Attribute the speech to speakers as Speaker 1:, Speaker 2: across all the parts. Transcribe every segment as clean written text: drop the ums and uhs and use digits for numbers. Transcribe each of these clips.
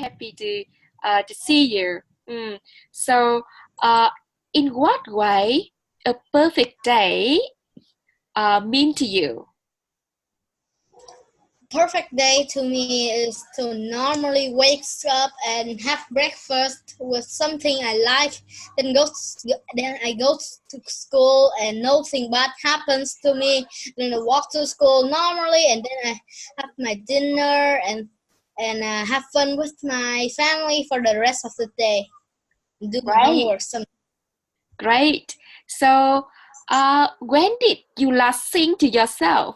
Speaker 1: happy to see you. So, in what way a perfect day mean to you?
Speaker 2: Perfect day to me is to normally wake up and have breakfast with something I like, then I go to school and nothing bad happens to me. Then I walk to school normally, and then I have my dinner and have fun with my family for the rest of the day. Do my homework.
Speaker 1: Great. So, when did you last sing to yourself?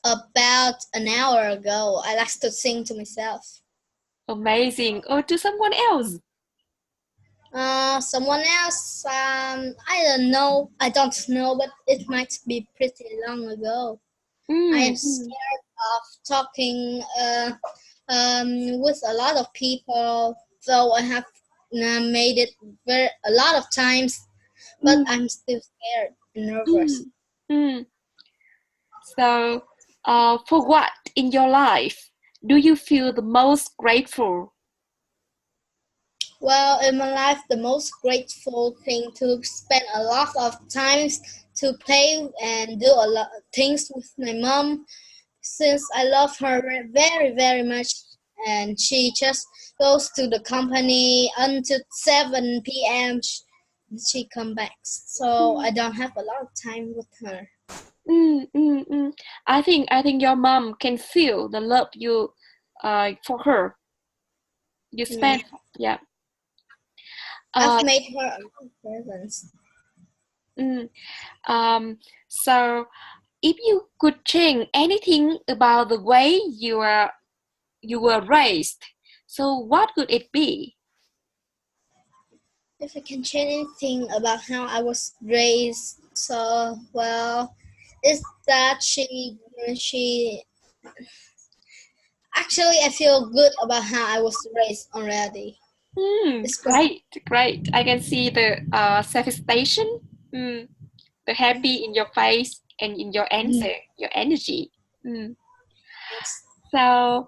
Speaker 2: About an hour ago. I like to sing to myself.
Speaker 1: Amazing. Or to someone else?
Speaker 2: Someone else, I don't know. I don't know, but it might be pretty long ago. I am scared of talking with a lot of people, though I have made it a lot of times, but I'm still scared and nervous.
Speaker 1: So, for what in your life do you feel the most grateful?
Speaker 2: Well, in my life, the most grateful thing to spend a lot of times to play and do a lot of things with my mom, since I love her very, very much, and she just goes to the company until 7 p.m. She come back, so I don't have a lot of time with her.
Speaker 1: I think your mom can feel the love you for her. You spend, yeah.
Speaker 2: I've made her a lot of presents.
Speaker 1: So, if you could change anything about the way you were raised, so what could it be?
Speaker 2: If I can change anything about how I was raised, so well, is that she actually I feel good about how I was raised already.
Speaker 1: Great. I can see the satisfaction, the happy in your face and in your answer, your energy.
Speaker 2: Yes.
Speaker 1: So,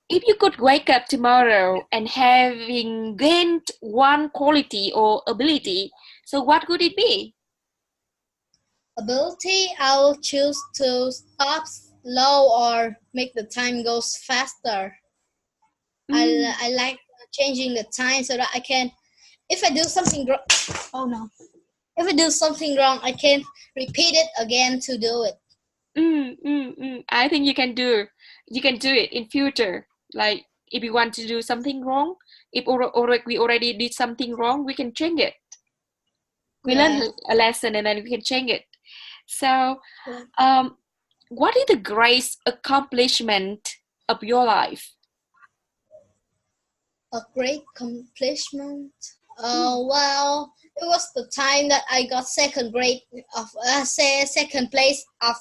Speaker 1: if you could wake up tomorrow and having gained one quality or ability, so what could it be?
Speaker 2: Ability, I'll choose to stop slow or make the time goes faster. I like changing the time so that I can, if I do something wrong, if I do something wrong, I can repeat it again to do it.
Speaker 1: I think you can do it in future. Like if you want to do something wrong, if we already did something wrong, we can change it. We learn a lesson and then we can change it. So, what is the greatest accomplishment of your life?
Speaker 2: A great accomplishment. Well, it was the time that I got second place of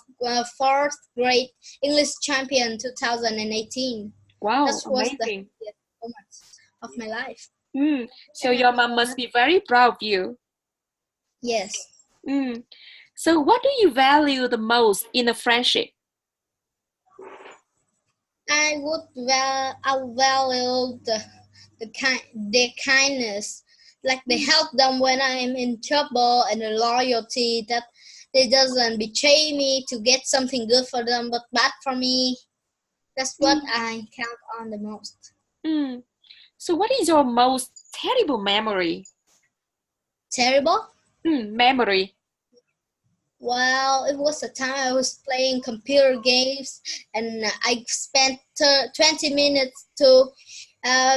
Speaker 2: fourth grade English champion 2018.
Speaker 1: Wow,
Speaker 2: that was
Speaker 1: amazing!
Speaker 2: The moment of my life.
Speaker 1: So your mom must be very proud of you.
Speaker 2: Yes.
Speaker 1: So what do you value the most in a friendship?
Speaker 2: I value their kindness, like they help them when I'm in trouble, and the loyalty that they doesn't betray me to get something good for them but bad for me. That's what I count on the most.
Speaker 1: So what is your most terrible memory?
Speaker 2: Terrible?
Speaker 1: Memory.
Speaker 2: Well, it was a time I was playing computer games, and I spent 20 minutes to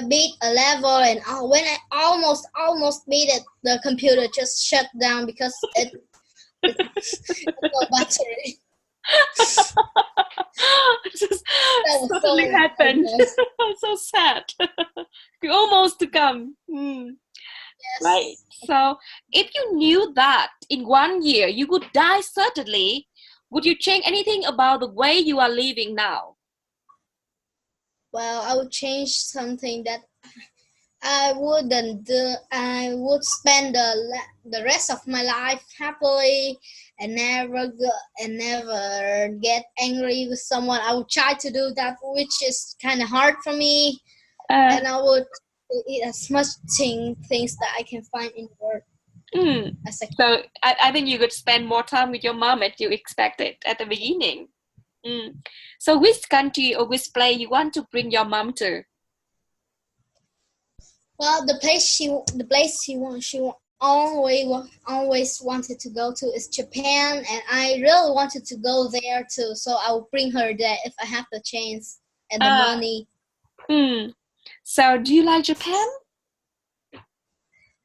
Speaker 2: beat a level, and when I almost beat it, the computer just shut down because it no battery.
Speaker 1: Suddenly happened. So sad. You almost to come.
Speaker 2: Yes.
Speaker 1: Right. So, if you knew that in 1 year you would die certainly, would you change anything about the way you are living now?
Speaker 2: Well, I would change something that I wouldn't do. I would spend the rest of my life happily and never get angry with someone. I would try to do that, which is kind of hard for me,
Speaker 1: Uh,
Speaker 2: and I would eat as much things that I can find in the world
Speaker 1: mm.
Speaker 2: as I can.
Speaker 1: So I think you could spend more time with your mom as you expected at the beginning. So which country or which place you want to bring your mom to?
Speaker 2: Well, the place she always wanted to go to is Japan, and I really wanted to go there too. So I will bring her there if I have the chance and the
Speaker 1: Uh,
Speaker 2: money.
Speaker 1: So do you like Japan?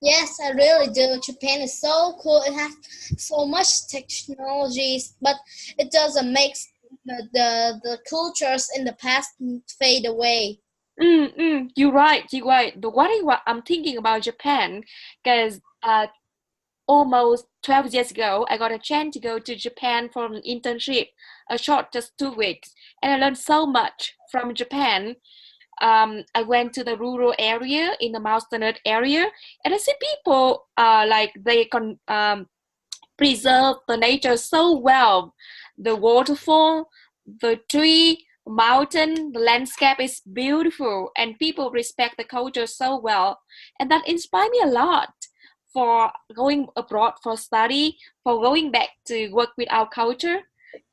Speaker 2: Yes, I really do. Japan is so cool. It has so much technologies, but it doesn't make the cultures in the past fade away.
Speaker 1: You're right. You're right. But what I'm thinking about Japan, because almost 12 years ago, I got a chance to go to Japan for an internship, a short, just 2 weeks, and I learned so much from Japan. I went to the rural area in the mountainous area, and I see people like they can preserve the nature so well. The waterfall, the tree, mountain, the landscape is beautiful, and people respect the culture so well, and that inspired me a lot for going abroad for study, for going back to work with our culture,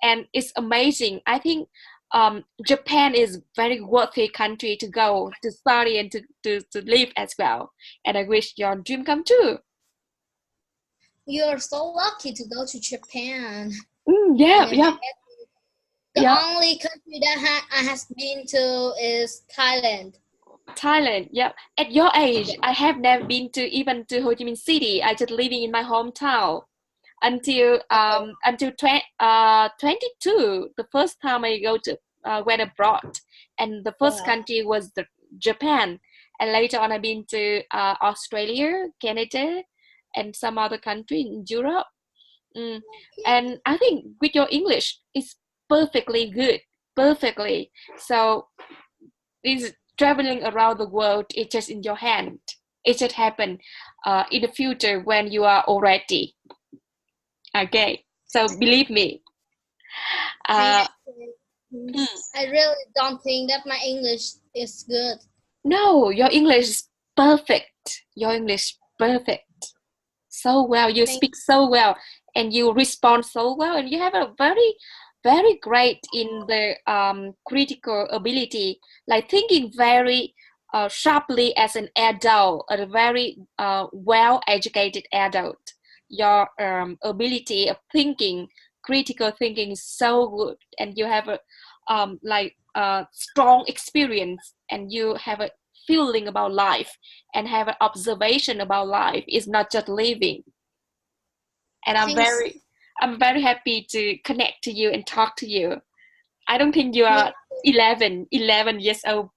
Speaker 1: and it's amazing. I think Japan is very worthy country to go to study and to live as well. And I wish your dream come true.
Speaker 2: You're so lucky to go to Japan.
Speaker 1: Yeah,
Speaker 2: And if
Speaker 1: yeah,
Speaker 2: the
Speaker 1: yeah.
Speaker 2: only country that I has been to is Thailand.
Speaker 1: Thailand, yeah. At your age, I have never been to even to Ho Chi Minh City. I just living in my hometown
Speaker 2: Oh,
Speaker 1: until 22. The first time I go to went abroad, and the first
Speaker 2: wow.
Speaker 1: country was Japan, and later on I've been to Australia, Canada, and some other country in Europe. Mm. And I think with your English, it's perfectly good, perfectly. So this traveling around the world is just in your hand. It should happen in the future when you are already. Okay, so believe me.
Speaker 2: Thank
Speaker 1: Uh,
Speaker 2: you.
Speaker 1: mm,
Speaker 2: I really don't think that my English is good.
Speaker 1: no, your English is perfect. Your English perfect. So well. You
Speaker 2: Thank
Speaker 1: speak so well, and you respond so well, and you have a very, very great in the critical ability, like thinking very sharply as an adult, a very well-educated adult. Your ability of thinking, critical thinking is so good, and you have a strong experience, and you have a feeling about life and have an observation about life. It's not just living. And
Speaker 2: thanks.
Speaker 1: I'm very happy to connect to you and talk to you. I don't think you
Speaker 2: Me.
Speaker 1: are 11 years old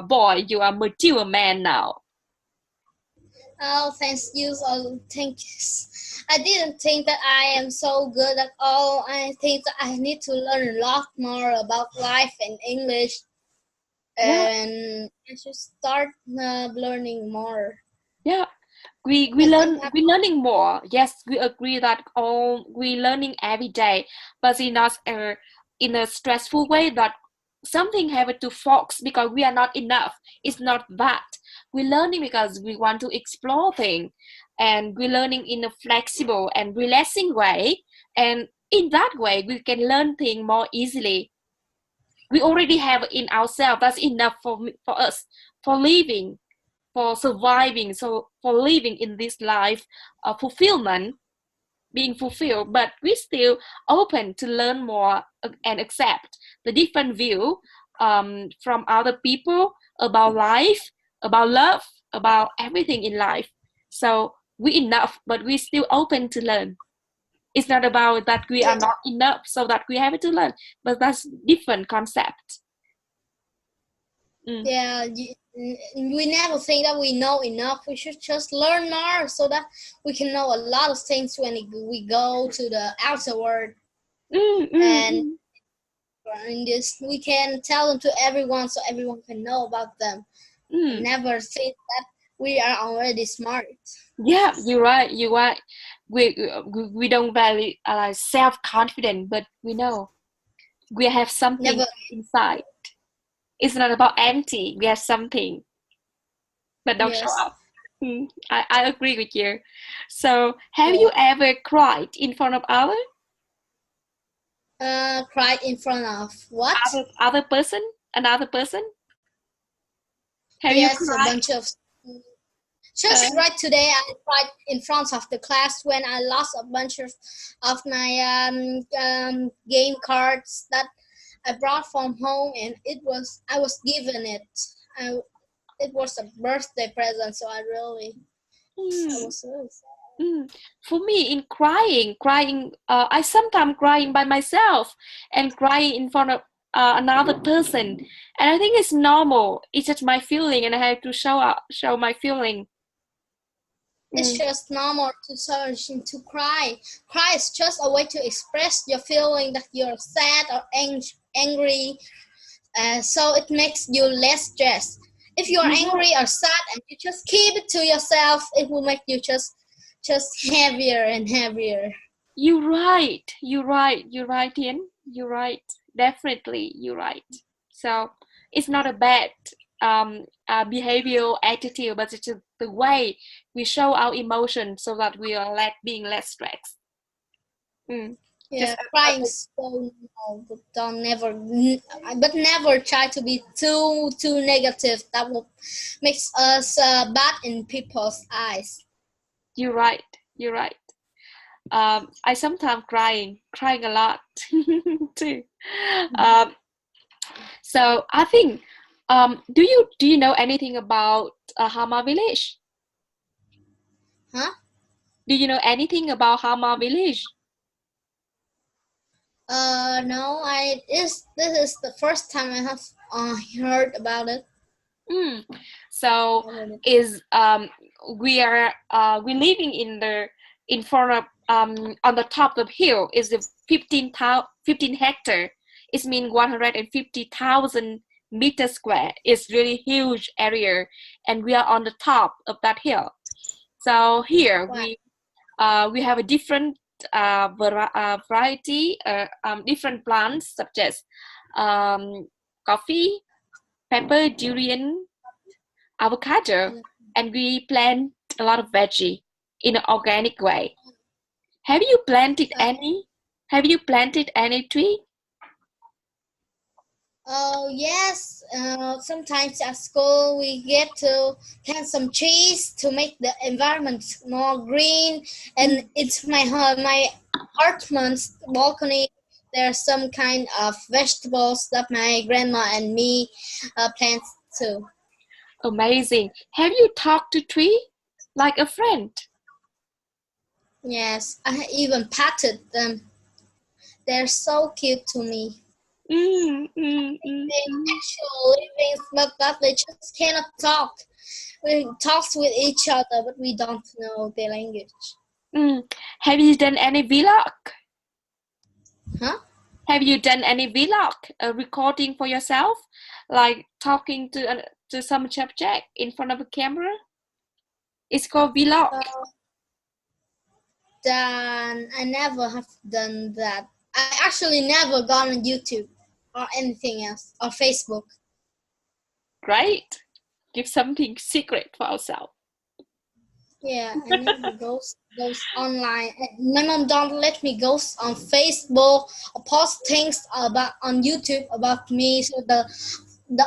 Speaker 1: boy. You are mature man now.
Speaker 2: Oh, thanks you. So thanks. I didn't think that I am so good at all. I think that I need to learn a lot more about life and English,
Speaker 1: Yeah,
Speaker 2: and I should start learning more.
Speaker 1: yeah.
Speaker 2: I think that
Speaker 1: We learning more. Yes, we agree that all we learning every day, but in a stressful way that something have to focus because we are not enough. It's not that we learning because we want to explore things, and we learning in a flexible and relaxing way, and in that way we can learn things more easily. We already have in ourselves. That's enough for us for living, for surviving, so for living in this life, fulfillment, being fulfilled, but we still open to learn more and accept the different view from other people about life, about love, about everything in life. So we enough, but we still open to learn. It's not about that we are not enough so that we have to learn, but that's different concept. Mm.
Speaker 2: yeah, we never think that we know enough. We should just learn more so that we can know a lot of things when we go to the outer world.
Speaker 1: Mm, mm,
Speaker 2: And
Speaker 1: mm,
Speaker 2: in this, we can tell them to everyone so everyone can know about them. And
Speaker 1: mm.
Speaker 2: never think that we are already smart.
Speaker 1: Yeah, you're right. You're right. We don't really self-confident, but we know we have something
Speaker 2: Never.
Speaker 1: inside. It's not about empty. We have something, but don't show
Speaker 2: Yes.
Speaker 1: up. I agree with you. So, have you ever cried in front of others?
Speaker 2: Cried in front of what?
Speaker 1: Other person? Another person? Have you
Speaker 2: Yes, a
Speaker 1: cried?
Speaker 2: bunch of. Just right today, I cried in front of the class when I lost a bunch of my game cards that I brought from home, and I was given it. It was a birthday present, so I was really sad.
Speaker 1: For me, in crying, I sometimes crying by myself and crying in front of another person, and I think it's normal. It's just my feeling, and I have to show my feeling.
Speaker 2: It's just normal to search and to cry. Cry is just a way to express your feeling that you're sad or angry. So it makes you less stressed. If you're angry or sad and you just keep it to yourself, it will make you just heavier and heavier.
Speaker 1: You're right, Tien. You're right. Definitely, you're right. So it's not a bad behavioral attitude, but it's just the way we show our emotions so that we are being less stressed.
Speaker 2: Yeah, crying so normal, but never try to be too negative. That will makes us bad in people's eyes.
Speaker 1: You're right. I sometimes crying a lot too. So I think, do you know anything about Hama village?
Speaker 2: Huh?
Speaker 1: Do you know anything about Hama village?
Speaker 2: No. This is the first time I have heard about it.
Speaker 1: So we're living in front of on the top of the hill is the 15 hectare. It means 150,000 meters square. It's really huge area, and we are on the top of that hill. So here we have a different variety, different plants such as coffee, pepper, durian, avocado, and we plant a lot of veggie in an organic way. Have you planted any? Have you planted any tree?
Speaker 2: Oh yes. Sometimes at school we get to plant some trees to make the environment more green. And it's my apartment's balcony. There's some kind of vegetables that my grandma and me plant too.
Speaker 1: Amazing. Have you talked to tree like a friend?
Speaker 2: Yes, I even patted them. They're so cute to me. They actual living, but they just cannot talk. We talk with each other, but we don't know their language.
Speaker 1: Have you done any vlog?
Speaker 2: Huh?
Speaker 1: Have you done any vlog, a recording for yourself, like talking to some subject in front of a camera? It's called vlog.
Speaker 2: Then I never have done that. I actually never gone on YouTube or anything else or Facebook.
Speaker 1: Great. Give something secret for ourselves.
Speaker 2: Yeah, I never goes online. My mom don't let me go on Facebook or post things about on YouTube about me. So the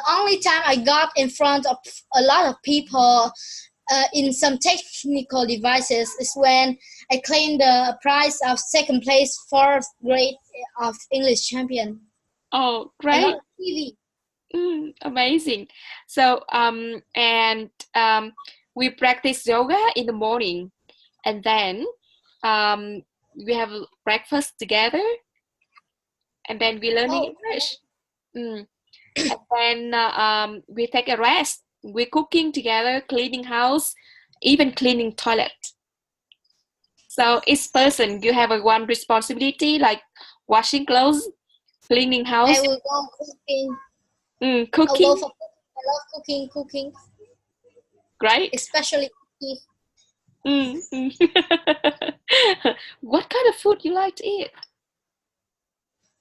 Speaker 2: only time I got in front of a lot of people in some technical devices is when I claimed the prize of second place fourth grade of English champion.
Speaker 1: Oh, great!
Speaker 2: TV.
Speaker 1: Amazing. So we practice yoga in the morning, and then we have breakfast together, and then we learning English. And then we take a rest. We're cooking together, cleaning house, even cleaning toilet. So each person, you have one responsibility, like washing clothes, cleaning house.
Speaker 2: I will go cooking.
Speaker 1: Cooking.
Speaker 2: I love cooking.
Speaker 1: Great.
Speaker 2: especially if
Speaker 1: Mm, mm. What kind of food you like to eat?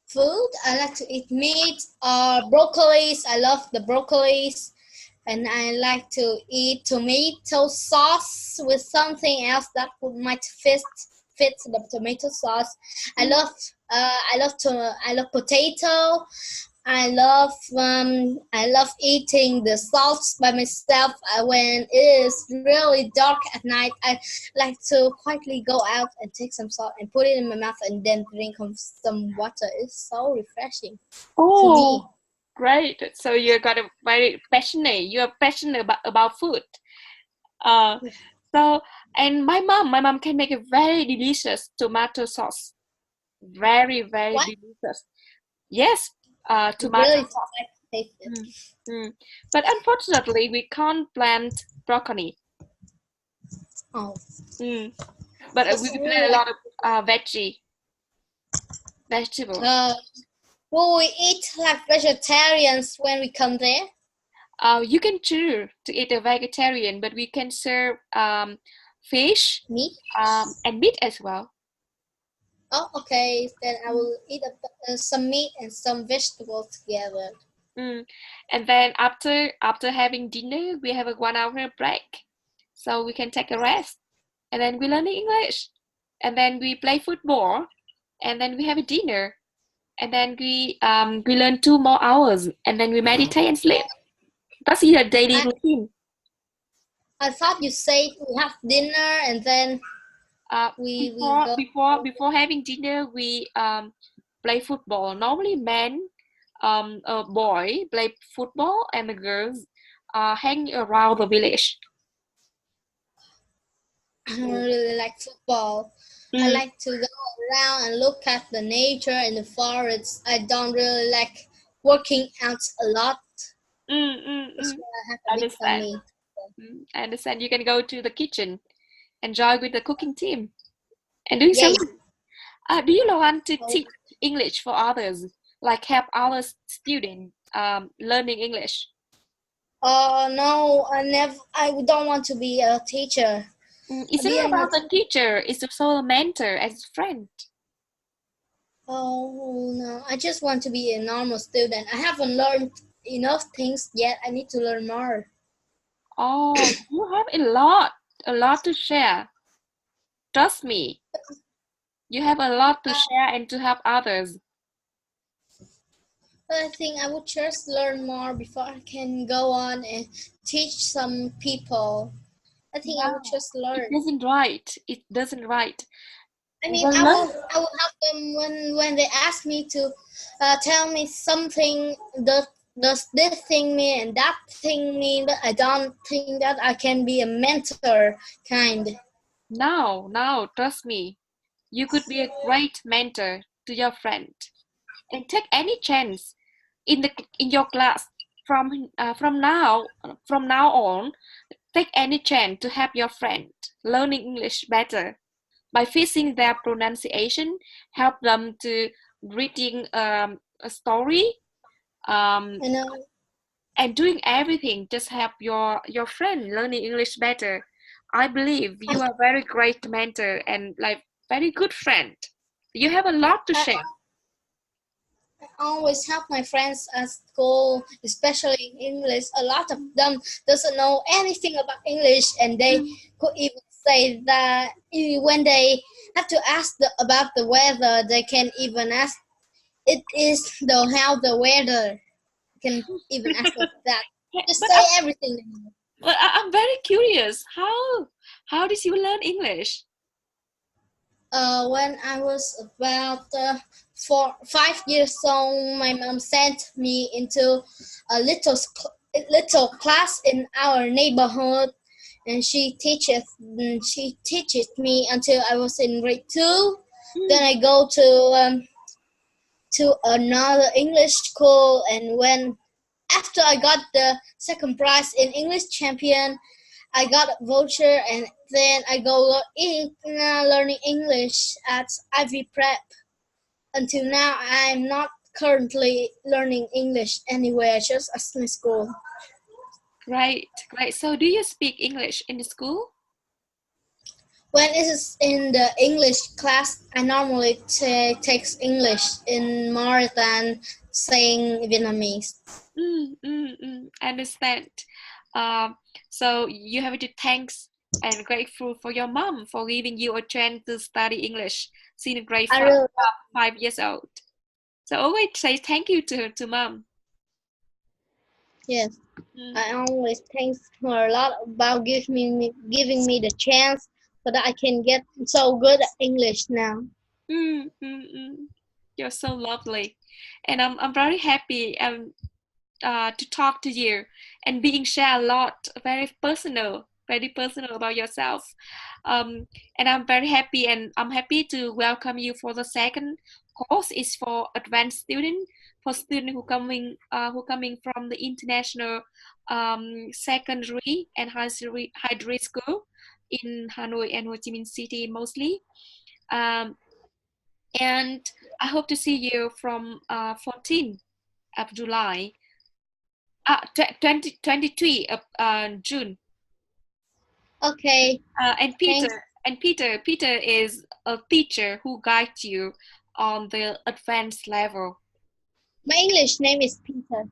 Speaker 2: food. I like to eat meat or broccolis. I love the broccolis. And I like to eat tomato sauce with something else that might fit the tomato sauce. I
Speaker 1: Mm.
Speaker 2: I love potato. I love eating the salts by myself. When it is really dark at night, I like to quietly go out and take some salt and put it in my mouth and then drink some water. It's so refreshing to me.
Speaker 1: Oh, great. So you got a very passionate. You are passionate about food. Uh, so and my mom can make a very delicious tomato sauce. Very, very
Speaker 2: What?
Speaker 1: delicious. Yes,
Speaker 2: You
Speaker 1: tomato
Speaker 2: really
Speaker 1: sauce.
Speaker 2: like to taste it.
Speaker 1: Mm, mm. But unfortunately, we can't plant broccoli.
Speaker 2: Oh,
Speaker 1: Mm. But we
Speaker 2: that's
Speaker 1: plant
Speaker 2: really
Speaker 1: a
Speaker 2: like.
Speaker 1: lot of vegetable.
Speaker 2: Will we eat like vegetarians when we come there?
Speaker 1: You can choose to eat a vegetarian, but we can serve fish
Speaker 2: Meat?
Speaker 1: and meat as well.
Speaker 2: Oh, okay. Then I will eat some meat and some vegetables together.
Speaker 1: Mm. And then after having dinner, we have a 1 hour break, so we can take a rest, and then we learn English, and then we play football, and then we have a dinner, and then we learn 2 more hours, and then we meditate and sleep. That's your daily
Speaker 2: I,
Speaker 1: routine.
Speaker 2: I thought you said we have dinner and then we go.
Speaker 1: Before having dinner, we play football. Normally, men, a boy play football, and the girls hang around the village.
Speaker 2: I don't really like football. I
Speaker 1: Mm,
Speaker 2: like to go around and look at the nature and the forest. I don't really like working out a lot. That's
Speaker 1: mm.
Speaker 2: why I have
Speaker 1: I
Speaker 2: a big
Speaker 1: understand.
Speaker 2: tummy.
Speaker 1: I understand. You can go to the kitchen, enjoy with the cooking team, and doing
Speaker 2: Yay!
Speaker 1: something. Do you want to
Speaker 2: Oh,
Speaker 1: teach English for others, like help other students learning English?
Speaker 2: no, I never. I don't want to be a teacher.
Speaker 1: It's
Speaker 2: Be
Speaker 1: not
Speaker 2: an
Speaker 1: about the teacher. It's also a mentor as a friend.
Speaker 2: Oh no, I just want to be a normal student. I haven't learned enough things yet. I need to learn more.
Speaker 1: Oh, you have a lot to share. Trust me, you have a lot to
Speaker 2: Uh,
Speaker 1: share and to help others.
Speaker 2: but I think I would just learn more before I can go on and teach some people. I think I would
Speaker 1: No,
Speaker 2: just learn.
Speaker 1: It doesn't right.
Speaker 2: I mean,
Speaker 1: Well, learn.
Speaker 2: I will help them when they ask me to tell me something. Does this thing mean and that thing mean? But I don't think that I can be a mentor kind.
Speaker 1: Now, trust me. You could be a great mentor to your friend, and take any chance in the in your class from now on. Take any chance to help your friend learning English better by fixing their pronunciation. Help them to reading a story, um,
Speaker 2: You know.
Speaker 1: and doing everything. Just help your friend learning English better. I believe you are very great mentor and like very good friend. You have a lot to
Speaker 2: I,
Speaker 1: share.
Speaker 2: I always help my friends at school, especially in English. A lot of them doesn't know anything about English, and they could even say that when they have to ask about the weather, they can even ask it is how the weather can even ask like that.
Speaker 1: Yeah,
Speaker 2: Just say everything.
Speaker 1: I'm very curious. How did you learn English?
Speaker 2: When I was about 5 years old, my mom sent me into a little class in our neighborhood, and she teaches me until I was in grade 2. Then
Speaker 1: Mm,
Speaker 2: I go to another English school, and when after I got the second prize in English champion, I got a voucher, and then I go learning English at Ivy Prep. Until now, I'm not currently learning English anywhere, just at my school.
Speaker 1: Great, great. So do you speak English in the school?
Speaker 2: When it is in the English class, I normally take English in more than saying Vietnamese.
Speaker 1: I understand. So you have to thanks and grateful for your mom for giving you a chance to study English since grade
Speaker 2: I really,
Speaker 1: 5 years old. So always say thank you to mom.
Speaker 2: yes, I always thank her a lot about giving me the chance so that I can get so good at English now.
Speaker 1: You're so lovely, and I'm very happy to talk to you and being share a lot very personal about yourself. And I'm very happy, and I'm happy to welcome you for the second course is for advanced student, for students who coming from the international secondary and high school in Hanoi and Ho Chi Minh City mostly. um, and I hope to see you from 14th of July, 23 of June.
Speaker 2: Okay,
Speaker 1: And
Speaker 2: thanks.
Speaker 1: Peter is a teacher who guides you on the advanced level.
Speaker 2: My English name is Peter.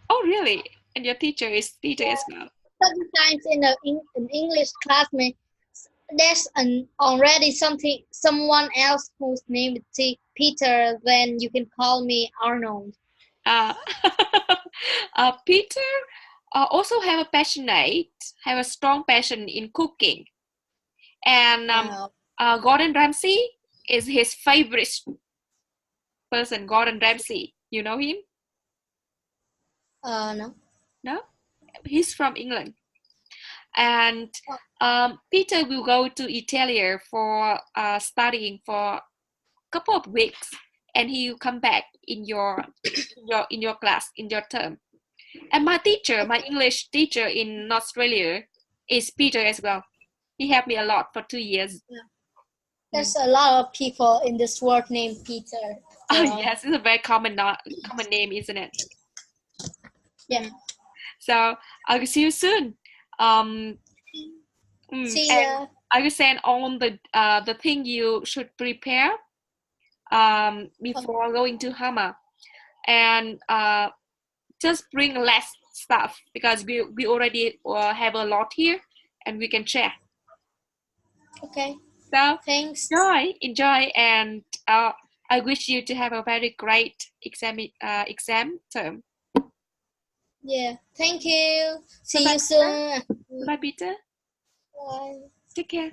Speaker 1: Oh, really? And your teacher is Peter as well.
Speaker 2: Sometimes in an English classmate, there's already someone else whose name is Peter. Then you can call me Arnold.
Speaker 1: Uh, Peter also have a strong passion in cooking, and Gordon Ramsay is his favorite person. Gordon Ramsay, you know him?
Speaker 2: No.
Speaker 1: No, he's from England. And Peter will go to Italy for studying for a couple of weeks, and he will come back in your class in your term. And my teacher, my English teacher in Australia, is Peter as well. He helped me a lot for 2 years.
Speaker 2: There's a lot of people in this world named Peter.
Speaker 1: Oh yes, it's a very common name, isn't it?
Speaker 2: Yeah.
Speaker 1: So I will see you soon.
Speaker 2: See ya.
Speaker 1: I will send on the thing you should prepare before going to Hama, and just bring less stuff because we already have a lot here, and we can share.
Speaker 2: Okay.
Speaker 1: So
Speaker 2: thanks.
Speaker 1: Enjoy, and I wish you to have a very great exam term.
Speaker 2: Yeah. Thank you. See you soon.
Speaker 1: Bye, Peter.
Speaker 2: Bye.
Speaker 1: Take care.